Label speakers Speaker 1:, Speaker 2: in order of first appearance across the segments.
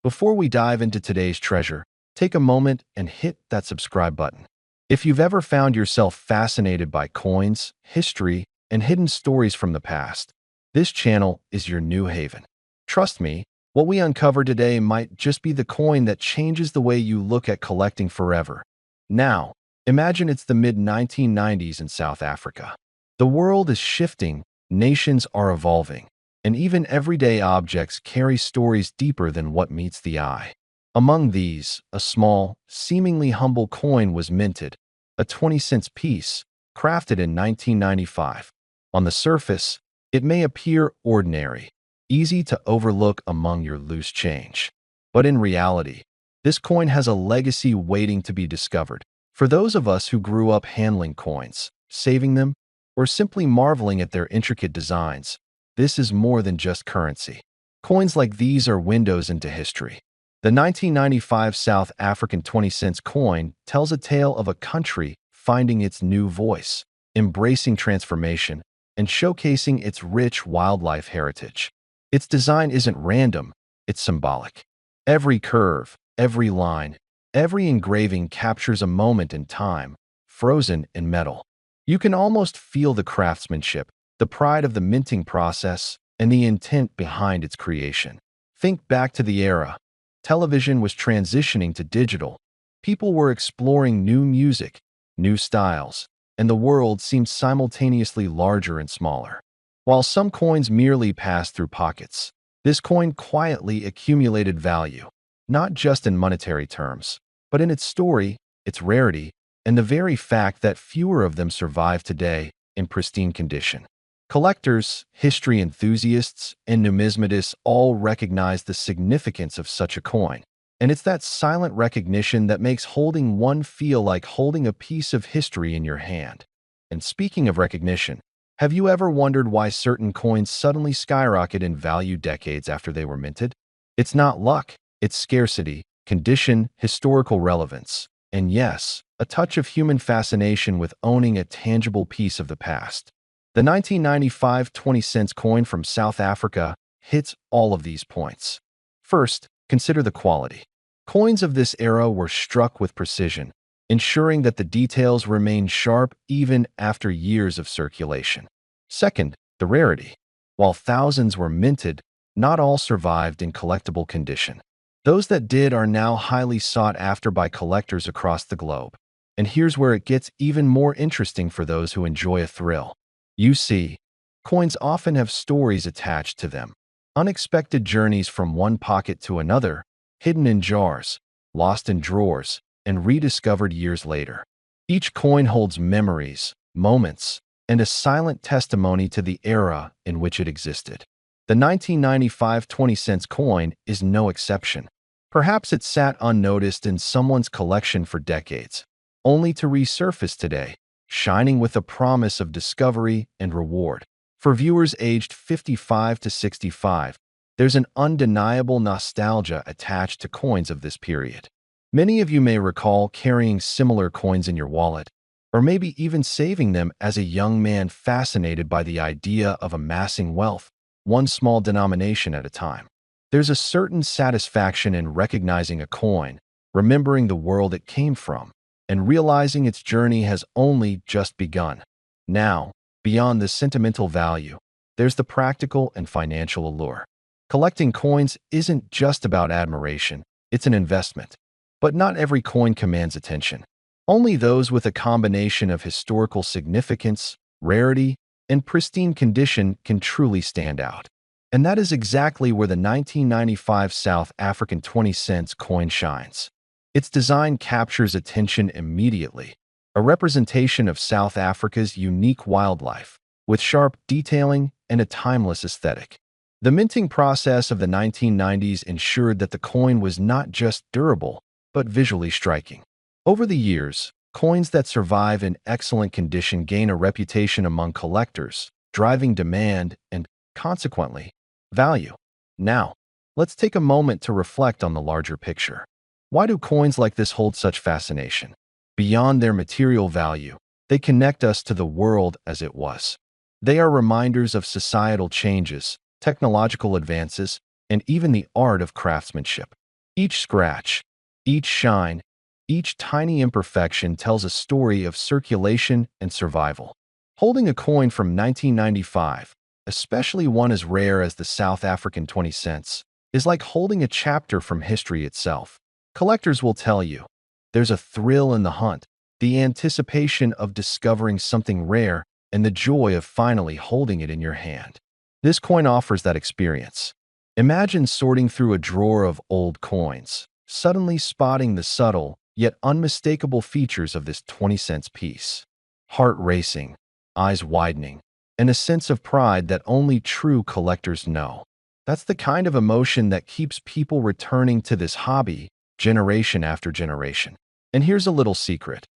Speaker 1: Before we dive into today's treasure, take a moment and hit that subscribe button. If you've ever found yourself fascinated by coins, history, and hidden stories from the past, this channel is your new haven. Trust me, what we uncover today might just be the coin that changes the way you look at collecting forever. Now, imagine it's the mid-1990s in South Africa. The world is shifting, nations are evolving, and even everyday objects carry stories deeper than what meets the eye. Among these, a small, seemingly humble coin was minted, a 20-cent piece, crafted in 1995. On the surface, it may appear ordinary, easy to overlook among your loose change. But in reality, this coin has a legacy waiting to be discovered. For those of us who grew up handling coins, saving them, or simply marveling at their intricate designs, this is more than just currency. Coins like these are windows into history. The 1995 South African 20-cent coin tells a tale of a country finding its new voice, embracing transformation, and showcasing its rich wildlife heritage. Its design isn't random, it's symbolic. Every curve, every line, every engraving captures a moment in time, frozen in metal. You can almost feel the craftsmanship, the pride of the minting process, and the intent behind its creation. Think back to the era. Television was transitioning to digital. People were exploring new music, new styles, and the world seemed simultaneously larger and smaller. While some coins merely passed through pockets, this coin quietly accumulated value, not just in monetary terms, but in its story, its rarity, and the very fact that fewer of them survive today in pristine condition. Collectors, history enthusiasts, and numismatists all recognize the significance of such a coin, and it's that silent recognition that makes holding one feel like holding a piece of history in your hand. And speaking of recognition, have you ever wondered why certain coins suddenly skyrocket in value decades after they were minted? It's not luck, it's scarcity, condition, historical relevance, and yes, a touch of human fascination with owning a tangible piece of the past. The 1995 20-cent coin from South Africa hits all of these points. First, consider the quality. Coins of this era were struck with precision, ensuring that the details remained sharp even after years of circulation. Second, the rarity. While thousands were minted, not all survived in collectible condition. Those that did are now highly sought after by collectors across the globe. And here's where it gets even more interesting for those who enjoy a thrill. You see, coins often have stories attached to them. Unexpected journeys from one pocket to another, hidden in jars, lost in drawers, and rediscovered years later. Each coin holds memories, moments, and a silent testimony to the era in which it existed. The 1995 20-cent coin is no exception. Perhaps it sat unnoticed in someone's collection for decades, only to resurface today, shining with a promise of discovery and reward. For viewers aged 55 to 65, there's an undeniable nostalgia attached to coins of this period. Many of you may recall carrying similar coins in your wallet, or maybe even saving them as a young man fascinated by the idea of amassing wealth, one small denomination at a time. There's a certain satisfaction in recognizing a coin, remembering the world it came from, and realizing its journey has only just begun. Now, beyond the sentimental value, there's the practical and financial allure. Collecting coins isn't just about admiration, it's an investment. But not every coin commands attention. Only those with a combination of historical significance, rarity, and pristine condition can truly stand out. And that is exactly where the 1995 South African 20-cent coin shines. Its design captures attention immediately, a representation of South Africa's unique wildlife, with sharp detailing and a timeless aesthetic. The minting process of the 1990s ensured that the coin was not just durable, but visually striking. Over the years, coins that survive in excellent condition gain a reputation among collectors, driving demand and, consequently, value. Now, let's take a moment to reflect on the larger picture. Why do coins like this hold such fascination? Beyond their material value, they connect us to the world as it was. They are reminders of societal changes, technological advances, and even the art of craftsmanship. Each scratch, each shine, each tiny imperfection tells a story of circulation and survival. Holding a coin from 1995, especially one as rare as the South African 20 cents, is like holding a chapter from history itself. Collectors will tell you, there's a thrill in the hunt, the anticipation of discovering something rare, and the joy of finally holding it in your hand. This coin offers that experience. Imagine sorting through a drawer of old coins, suddenly spotting the subtle, yet unmistakable features of this 20-cent piece. Heart racing, eyes widening, and a sense of pride that only true collectors know. That's the kind of emotion that keeps people returning to this hobby generation after generation. And here's a little secret.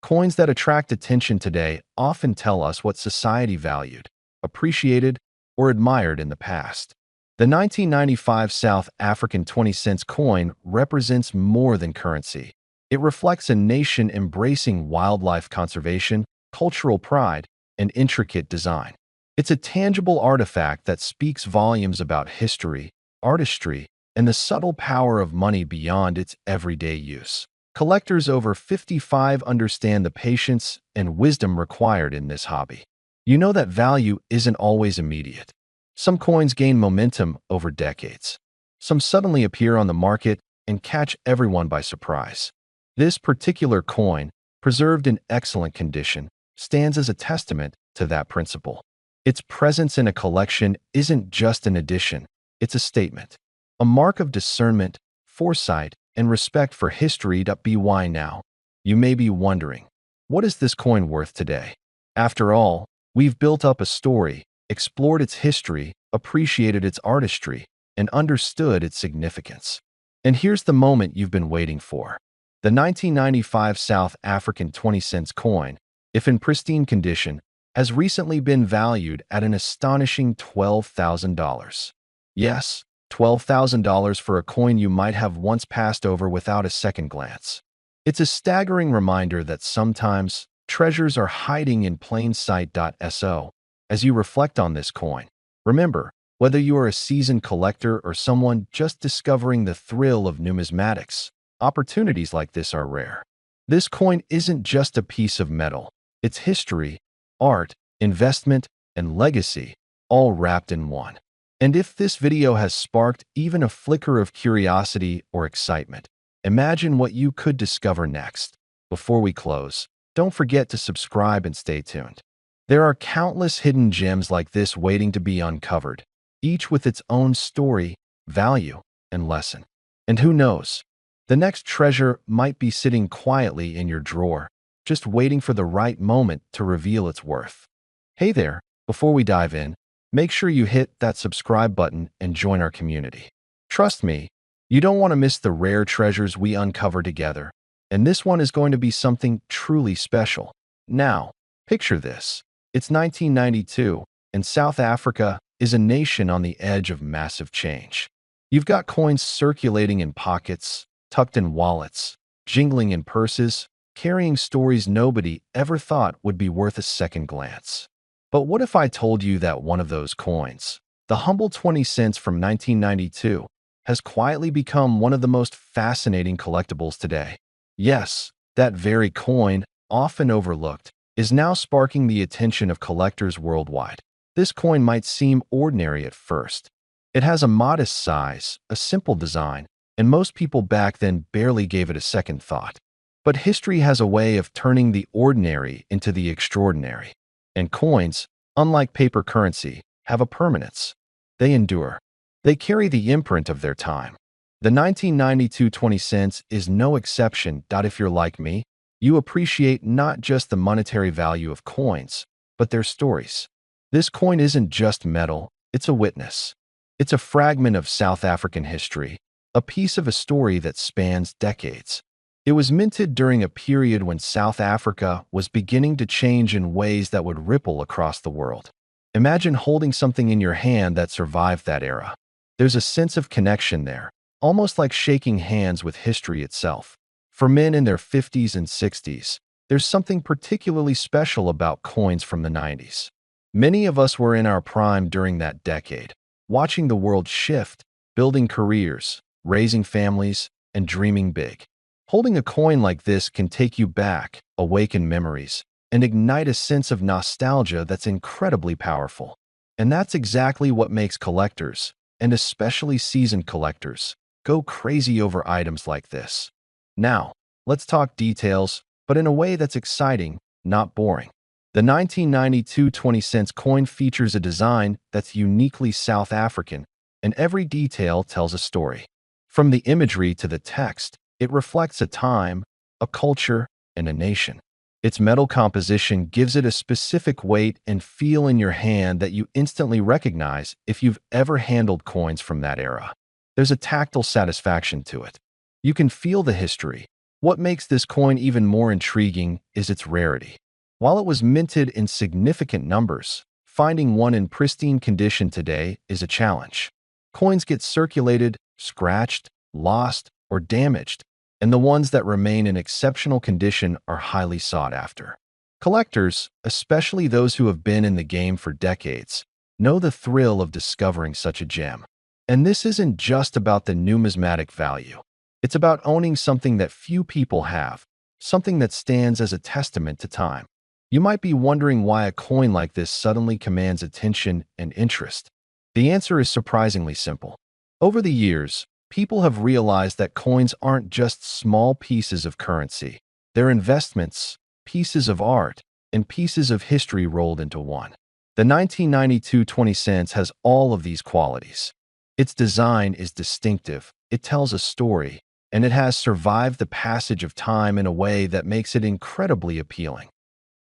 Speaker 1: Coins that attract attention today often tell us what society valued, appreciated, or admired in the past. The 1995 South African 20 cents coin represents more than currency. It reflects a nation embracing wildlife conservation, cultural pride, and intricate design. It's a tangible artifact that speaks volumes about history, artistry, and the subtle power of money beyond its everyday use. Collectors over 55 understand the patience and wisdom required in this hobby. You know that value isn't always immediate. Some coins gain momentum over decades. Some suddenly appear on the market and catch everyone by surprise. This particular coin, preserved in excellent condition, stands as a testament to that principle. Its presence in a collection isn't just an addition, it's a statement, a mark of discernment, foresight, and respect for history. By now, you may be wondering, what is this coin worth today? After all, we've built up a story, explored its history, appreciated its artistry, and understood its significance. And here's the moment you've been waiting for. The 1995 South African 20 cents coin, if in pristine condition, has recently been valued at an astonishing $12,000. Yes, $12,000 for a coin you might have once passed over without a second glance. It's a staggering reminder that sometimes treasures are hiding in plain sight. So, as you reflect on this coin, remember, whether you are a seasoned collector or someone just discovering the thrill of numismatics, opportunities like this are rare. This coin isn't just a piece of metal. It's history, art, investment, and legacy, all wrapped in one. And if this video has sparked even a flicker of curiosity or excitement, imagine what you could discover next. Before we close, don't forget to subscribe and stay tuned. There are countless hidden gems like this waiting to be uncovered, each with its own story, value, and lesson. And who knows, the next treasure might be sitting quietly in your drawer, just waiting for the right moment to reveal its worth. Hey there, before we dive in, make sure you hit that subscribe button and join our community. Trust me, you don't want to miss the rare treasures we uncover together, and this one is going to be something truly special. Now, picture this. It's 1992, and South Africa is a nation on the edge of massive change. You've got coins circulating in pockets, tucked in wallets, jingling in purses, carrying stories nobody ever thought would be worth a second glance. But what if I told you that one of those coins, the humble 20 cents from 1992, has quietly become one of the most fascinating collectibles today? Yes, that very coin, often overlooked, is now sparking the attention of collectors worldwide. This coin might seem ordinary at first. It has a modest size, a simple design, and most people back then barely gave it a second thought. But history has a way of turning the ordinary into the extraordinary. And coins, unlike paper currency, have a permanence. They endure. They carry the imprint of their time. The 1992 20 cents is no exception. If you're like me, you appreciate not just the monetary value of coins, but their stories. This coin isn't just metal, it's a witness. It's a fragment of South African history, a piece of a story that spans decades. It was minted during a period when South Africa was beginning to change in ways that would ripple across the world. Imagine holding something in your hand that survived that era. There's a sense of connection there, almost like shaking hands with history itself. For men in their 50s and 60s, there's something particularly special about coins from the 90s. Many of us were in our prime during that decade, watching the world shift, building careers, raising families, and dreaming big. Holding a coin like this can take you back, awaken memories, and ignite a sense of nostalgia that's incredibly powerful. And that's exactly what makes collectors, and especially seasoned collectors, go crazy over items like this. Now, let's talk details, but in a way that's exciting, not boring. The 1992 20-cent coin features a design that's uniquely South African, and every detail tells a story. From the imagery to the text, it reflects a time, a culture, and a nation. Its metal composition gives it a specific weight and feel in your hand that you instantly recognize if you've ever handled coins from that era. There's a tactile satisfaction to it. You can feel the history. What makes this coin even more intriguing is its rarity. While it was minted in significant numbers, finding one in pristine condition today is a challenge. Coins get circulated, scratched, lost, or damaged, and the ones that remain in exceptional condition are highly sought after. Collectors, especially those who have been in the game for decades, know the thrill of discovering such a gem. And this isn't just about the numismatic value. It's about owning something that few people have, something that stands as a testament to time. You might be wondering why a coin like this suddenly commands attention and interest. The answer is surprisingly simple. Over the years, people have realized that coins aren't just small pieces of currency. They're investments, pieces of art, and pieces of history rolled into one. The 1992 20 cents has all of these qualities. Its design is distinctive, it tells a story, and it has survived the passage of time in a way that makes it incredibly appealing.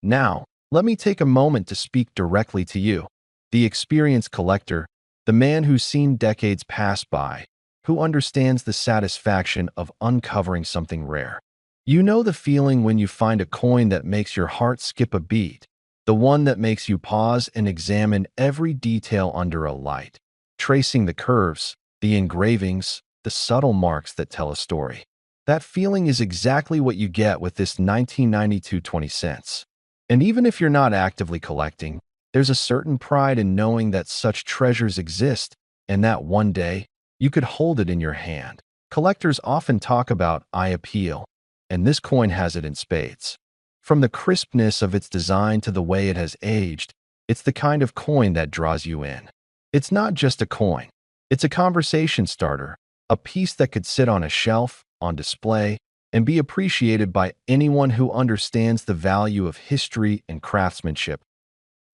Speaker 1: Now, let me take a moment to speak directly to you, the experienced collector, the man who's seen decades pass by, who understands the satisfaction of uncovering something rare. You know the feeling when you find a coin that makes your heart skip a beat, the one that makes you pause and examine every detail under a light, tracing the curves, the engravings, the subtle marks that tell a story. That feeling is exactly what you get with this 1992 20 cents. And even if you're not actively collecting, there's a certain pride in knowing that such treasures exist and that one day you could hold it in your hand. Collectors often talk about eye appeal, and this coin has it in spades. From the crispness of its design to the way it has aged, it's the kind of coin that draws you in. It's not just a coin. It's a conversation starter, a piece that could sit on a shelf, on display, and be appreciated by anyone who understands the value of history and craftsmanship.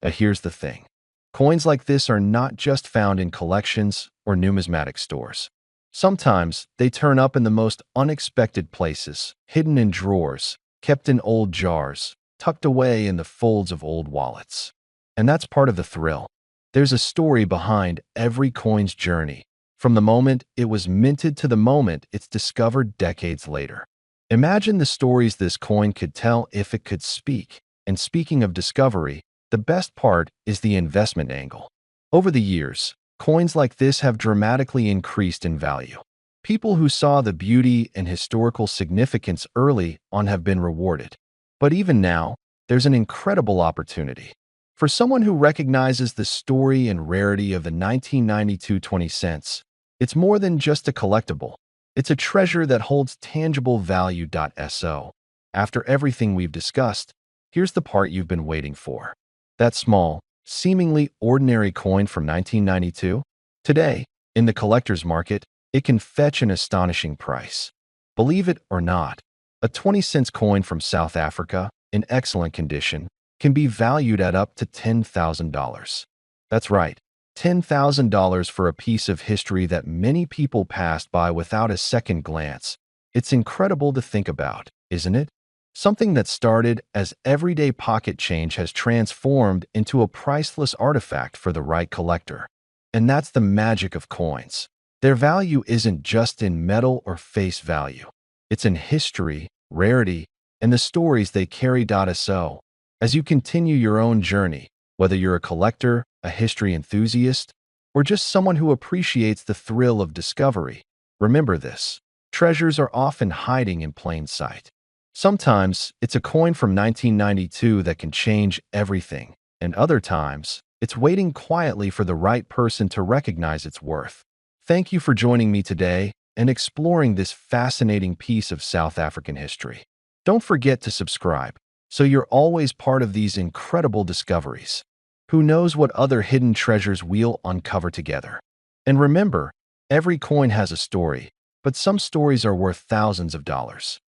Speaker 1: But here's the thing. Coins like this are not just found in collections or numismatic stores. Sometimes they turn up in the most unexpected places, hidden in drawers, kept in old jars, tucked away in the folds of old wallets. And that's part of the thrill. There's a story behind every coin's journey, from the moment it was minted to the moment it's discovered decades later. Imagine the stories this coin could tell if it could speak. And speaking of discovery, the best part is the investment angle. Over the years, coins like this have dramatically increased in value. People who saw the beauty and historical significance early on have been rewarded. But even now, there's an incredible opportunity. For someone who recognizes the story and rarity of the 1992 20 cents, it's more than just a collectible. It's a treasure that holds tangible value. So, after everything we've discussed, here's the part you've been waiting for. That small, seemingly ordinary coin from 1992? Today, in the collector's market, it can fetch an astonishing price. Believe it or not, a 20-cent coin from South Africa, in excellent condition, can be valued at up to $10,000. That's right, $10,000 for a piece of history that many people passed by without a second glance. It's incredible to think about, isn't it? Something that started as everyday pocket change has transformed into a priceless artifact for the right collector. And that's the magic of coins. Their value isn't just in metal or face value. It's in history, rarity, and the stories they carry. So, as you continue your own journey, whether you're a collector, a history enthusiast, or just someone who appreciates the thrill of discovery, remember this: treasures are often hiding in plain sight. Sometimes it's a coin from 1992 that can change everything, and other times it's waiting quietly for the right person to recognize its worth. Thank you for joining me today, and exploring this fascinating piece of South African history. Don't forget to subscribe, so you're always part of these incredible discoveries. Who knows what other hidden treasures we'll uncover together? And remember, every coin has a story, but some stories are worth thousands of dollars.